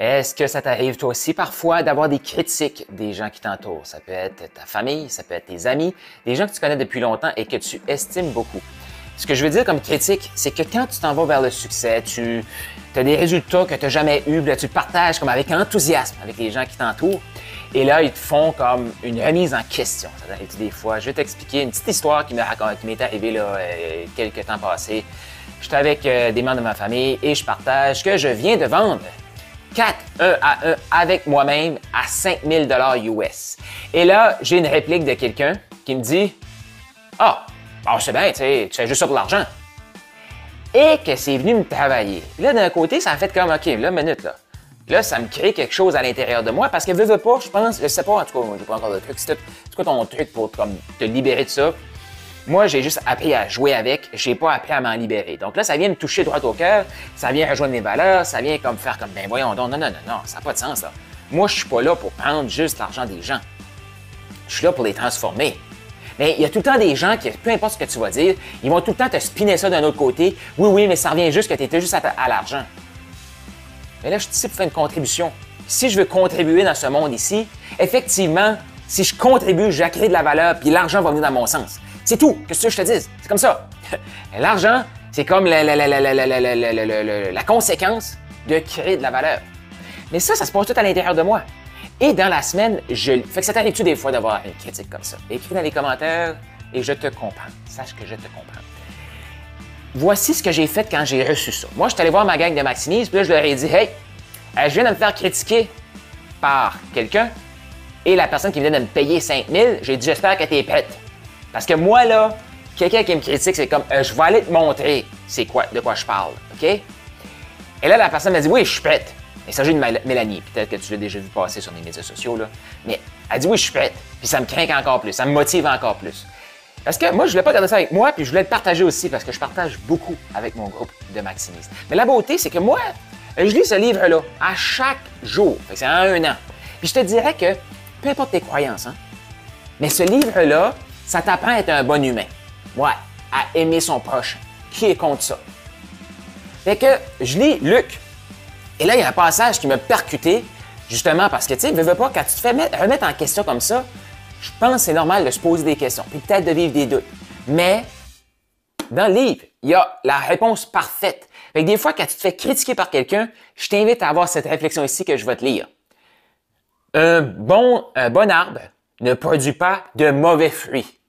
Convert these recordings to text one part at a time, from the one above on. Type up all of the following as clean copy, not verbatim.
Est-ce que ça t'arrive toi aussi parfois d'avoir des critiques des gens qui t'entourent? Ça peut être ta famille, ça peut être tes amis, des gens que tu connais depuis longtemps et que tu estimes beaucoup. Ce que je veux dire comme critique, c'est que quand tu t'en vas vers le succès, tu as des résultats que tu n'as jamais eus, là, tu le partages comme avec enthousiasme avec les gens qui t'entourent. Et là, ils te font comme une remise en question. Ça t'arrive des fois. Je vais t'expliquer une petite histoire qui m'est arrivée là, quelques temps passés. J'étais avec des membres de ma famille et je partage que je viens de vendre 4 1 à 1 avec moi-même à 5000 $ US. Et là, j'ai une réplique de quelqu'un qui me dit « Ah, bon, c'est bien, tu fais juste ça pour l'argent. » Et que c'est venu me travailler. Là, d'un côté, ça a fait comme « OK, là, minute, là. » Là, ça me crée quelque chose à l'intérieur de moi parce que veux pas, je pense, je sais pas, en tout cas, j'ai pas encore de truc. C'est quoi ton truc pour comme, te libérer de ça? Moi, j'ai juste appris à jouer avec, j'ai pas appris à m'en libérer. Donc là, ça vient me toucher droit au cœur, ça vient rejoindre mes valeurs, ça vient comme faire comme, ben voyons donc, non, ça n'a pas de sens, là. Moi, je suis pas là pour prendre juste l'argent des gens. Je suis là pour les transformer. Mais il y a tout le temps des gens qui, peu importe ce que tu vas dire, ils vont tout le temps te spinner ça d'un autre côté. Oui, mais ça revient juste que tu étais juste à l'argent. Mais là, je suis ici pour faire une contribution. Si je veux contribuer dans ce monde ici, effectivement, si je contribue, je crée de la valeur, puis l'argent va venir dans mon sens. C'est tout. Qu'est-ce que je te dis? C'est comme ça. L'argent, c'est comme la conséquence de créer de la valeur. Mais ça se passe tout à l'intérieur de moi. Et dans la semaine, fait que ça t'arrive-tu des fois d'avoir une critique comme ça? Écris dans les commentaires et je te comprends. Sache que je te comprends. Voici ce que j'ai fait quand j'ai reçu ça. Moi, je suis allé voir ma gang de Maximise, puis là, je leur ai dit « Hey, je viens de me faire critiquer par quelqu'un et la personne qui vient de me payer 5000, j'ai dit « J'espère que tu es prête. » Parce que moi, là, quelqu'un qui me critique, c'est comme je vais aller te montrer de quoi je parle, OK? Et là, la personne m'a dit « Oui, je suis prête. » Il s'agit de Mélanie, peut-être que tu l'as déjà vu passer sur mes médias sociaux, là. Mais elle dit « Oui, je suis prête. » Puis ça me craint encore plus, ça me motive encore plus. Parce que moi, je voulais pas garder ça avec moi, puis je voulais le partager aussi, parce que je partage beaucoup avec mon groupe de maximistes. Mais la beauté, c'est que moi, je lis ce livre-là à chaque jour. C'est en 1 an. Puis je te dirais que, peu importe tes croyances, hein, mais ce livre-là, ça t'apprend à être un bon humain. Ouais, à aimer son prochain. Qui est contre ça? Fait que je lis Luc. Et là, il y a un passage qui m'a percuté, justement parce que, tu sais, veux pas, quand tu te fais remettre en question comme ça, je pense que c'est normal de se poser des questions, puis peut-être de vivre des doutes. Mais dans le livre, il y a la réponse parfaite. Fait que des fois, quand tu te fais critiquer par quelqu'un, je t'invite à avoir cette réflexion ici que je vais te lire. Un bon arbre ne produit pas de mauvais fruits.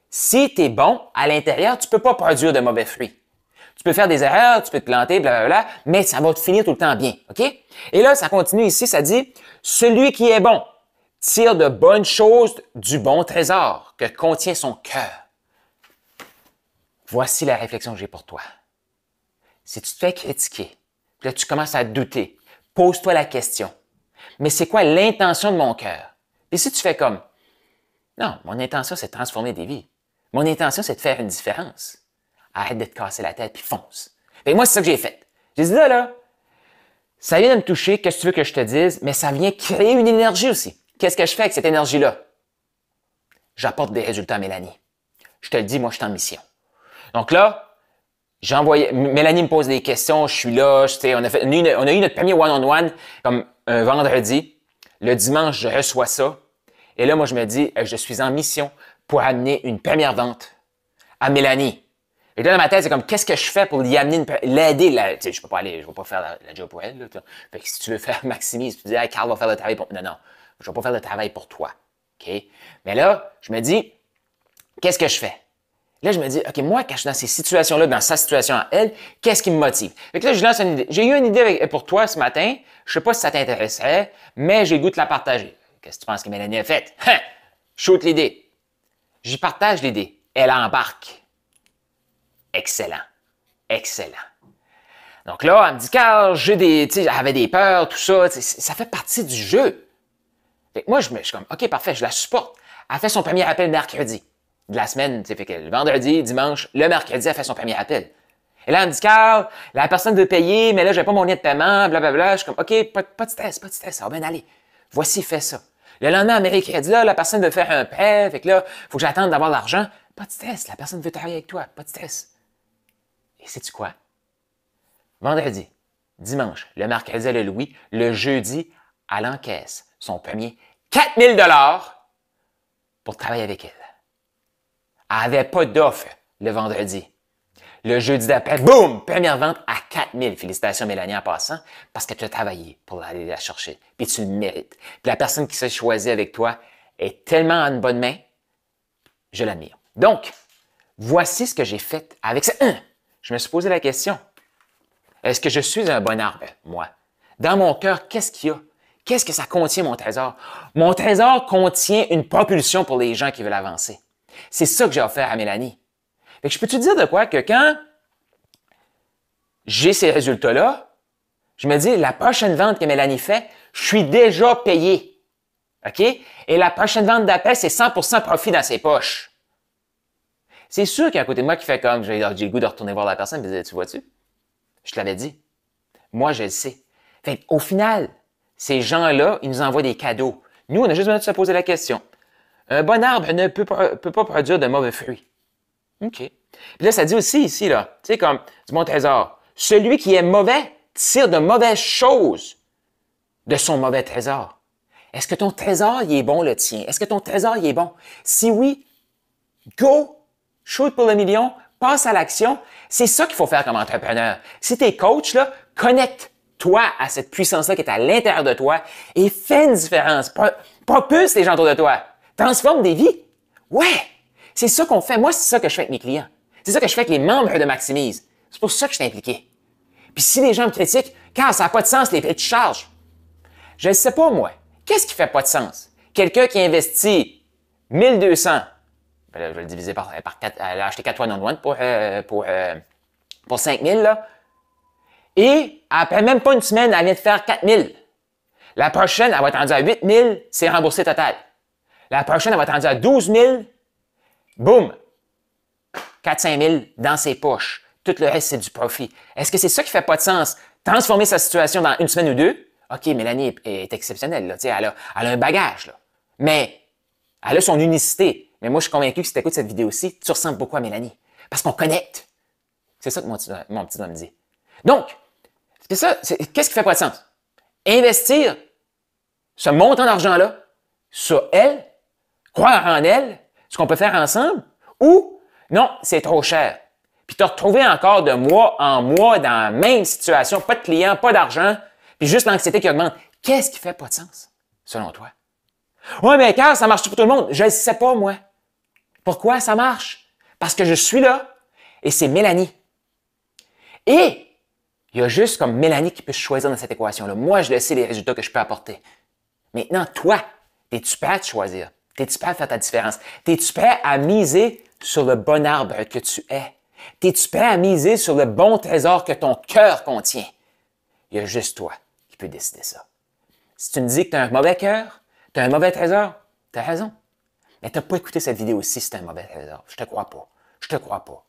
Si tu es bon à l'intérieur, tu ne peux pas produire de mauvais fruits. Tu peux faire des erreurs, tu peux te planter, blablabla, mais ça va te finir tout le temps bien, OK? Et là, ça continue ici, ça dit « Celui qui est bon tire de bonnes choses du bon trésor que contient son cœur. » Voici la réflexion que j'ai pour toi. Si tu te fais critiquer, puis là tu commences à douter, pose-toi la question. Mais c'est quoi l'intention de mon cœur? Et si tu fais comme, non, mon intention c'est de transformer des vies. Mon intention c'est de faire une différence. Arrête de te casser la tête puis fonce. Et moi c'est ça que j'ai fait. J'ai dit là, ça vient de me toucher, qu'est-ce que tu veux que je te dise, mais ça vient créer une énergie aussi. Qu'est-ce que je fais avec cette énergie-là? J'apporte des résultats à Mélanie. Je te le dis, moi, je suis en mission. Donc là, Mélanie me pose des questions, je suis là, on a eu notre premier one-on-one comme un vendredi. Le dimanche, je reçois ça. Et là, moi, je me dis, je suis en mission pour amener une première vente à Mélanie. Et là, dans ma tête, c'est comme, qu'est-ce que je fais pour l'aider? Je ne vais pas faire la job pour elle. Là, fait que si tu veux faire Maximise, tu dis, hey, Carl va faire le travail pour... Non, je ne vais pas faire le travail pour toi. OK? Mais là, je me dis, qu'est-ce que je fais? Là, je me dis, OK, moi, quand je suis dans ces situations-là, dans sa situation à elle, qu'est-ce qui me motive? Fait que là, je lance une idée. J'ai eu une idée pour toi ce matin. Je ne sais pas si ça t'intéresserait, mais j'ai le goût de la partager. Qu'est-ce que tu penses que Mélanie a fait? Shoot l'idée. J'y partage l'idée. Elle embarque. Excellent. Excellent. Donc là, elle me dit, Carl, elle avait des peurs, tout ça. Ça fait partie du jeu. Fait que moi, je suis comme, OK, parfait, je la supporte. Elle fait son premier appel mercredi de la semaine. Fait que le vendredi, dimanche, le mercredi, elle fait son premier appel. Et là, elle me dit, Carl, la personne veut payer, mais là, j'ai pas mon lien de paiement, blablabla. Je suis comme, OK, pas de stress, ça va bien aller. Voici, fais ça. Le lendemain, à Méricrédit, là, la personne veut faire un prêt, fait que là, il faut que j'attende d'avoir l'argent. Pas de stress, la personne veut travailler avec toi, pas de stress. Et sais-tu quoi? Vendredi, dimanche, le mercredi, elle a Louis, le jeudi, elle encaisse son premier 4000 $ pour travailler avec elle. Elle n'avait pas d'offre le vendredi. Le jeudi d'après, boum, première vente à 4000. Félicitations Mélanie en passant, parce que tu as travaillé pour aller la chercher. Puis tu le mérites. Puis la personne qui s'est choisie avec toi est tellement en bonne main, je l'admire. Donc, voici ce que j'ai fait avec ça. Je me suis posé la question. Est-ce que je suis un bon arbre, moi? Dans mon cœur, qu'est-ce qu'il y a? Qu'est-ce que ça contient, mon trésor? Mon trésor contient une propulsion pour les gens qui veulent avancer. C'est ça que j'ai offert à Mélanie. Fait que je peux te dire de quoi que quand j'ai ces résultats-là, je me dis, la prochaine vente que Mélanie fait, je suis déjà payé. OK? Et la prochaine vente d'appel, c'est 100% profit dans ses poches. C'est sûr qu'il y a un côté de moi qui fait comme, j'ai le goût de retourner voir la personne et me dire, tu vois-tu? Je te l'avais dit. Moi, je le sais. Fait au final, ces gens-là, ils nous envoient des cadeaux. Nous, on a juste besoin de se poser la question. Un bon arbre ne peut pas produire de mauvais fruits. OK. Puis là, ça dit aussi ici, là, tu sais, comme du bon trésor. Celui qui est mauvais tire de mauvaises choses de son mauvais trésor. Est-ce que ton trésor, il est bon, le tien? Est-ce que ton trésor, il est bon? Si oui, go! Shoot pour le million, passe à l'action. C'est ça qu'il faut faire comme entrepreneur. Si tu es coach, là, connecte-toi à cette puissance-là qui est à l'intérieur de toi et fais une différence. Propulse les gens autour de toi. Transforme des vies. Ouais! C'est ça qu'on fait. Moi, c'est ça que je fais avec mes clients. C'est ça que je fais avec les membres de Maximise. C'est pour ça que je suis impliqué. Puis si les gens me critiquent, quand ça n'a pas de sens, les prix que tu charges, je ne sais pas, moi. Qu'est-ce qui fait pas de sens? Quelqu'un qui investit 1200, ben là, je vais le diviser par 4, elle a acheté 4 fois non pour 5000, là. Et après même pas une semaine, elle vient de faire 4000. La prochaine, elle va être rendue à 8000, c'est remboursé total. La prochaine, elle va être rendue à 12 000, boum, 4-5 000 dans ses poches. Tout le reste, c'est du profit. Est-ce que c'est ça qui fait pas de sens? Transformer sa situation dans une semaine ou deux? OK, Mélanie est exceptionnelle, là. Elle a un bagage, là. Mais elle a son unicité. Mais moi, je suis convaincu que si tu écoutes cette vidéo-ci, tu ressembles beaucoup à Mélanie. Parce qu'on connecte. C'est ça que mon petit doigt me dit. Donc, c'est ça, qu'est-ce qui fait pas de sens? Investir ce montant d'argent-là sur elle, croire en elle, ce qu'on peut faire ensemble, ou non, c'est trop cher. Puis te retrouver encore de mois en mois dans la même situation, pas de clients, pas d'argent, puis juste l'anxiété qui augmente. Qu'est-ce qui fait pas de sens, selon toi? Ouais, mais Carl, ça marche pour tout le monde. Je ne sais pas, moi. Pourquoi ça marche? Parce que je suis là et c'est Mélanie. Et il y a juste comme Mélanie qui peut choisir dans cette équation-là. Moi, je le sais, les résultats que je peux apporter. Maintenant, toi, es-tu prêt à te choisir? Es-tu prêt à faire ta différence? Es-tu prêt à miser sur le bon arbre que tu es? Es-tu prêt à miser sur le bon trésor que ton cœur contient? Il y a juste toi qui peux décider ça. Si tu me dis que tu as un mauvais cœur, tu as un mauvais trésor, tu as raison. Mais tu n'as pas écouté cette vidéo aussi si tu as un mauvais trésor. Je te crois pas. Je te crois pas.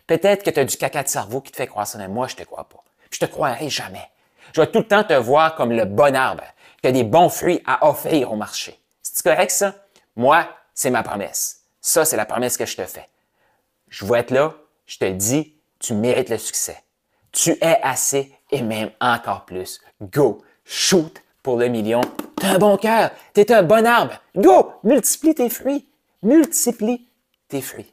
Peut-être que tu as du caca de cerveau qui te fait croire ça, mais moi, je te crois pas. Je te croirai jamais. Je vais tout le temps te voir comme le bon arbre, qui a des bons fruits à offrir au marché. C'est correct, ça? Moi, c'est ma promesse. Ça, c'est la promesse que je te fais. Je vais être là, je te dis, tu mérites le succès. Tu es assez et même encore plus. Go! Shoot pour le million. T'as un bon cœur. T'es un bon arbre. Go! Multiplie tes fruits. Multiplie tes fruits.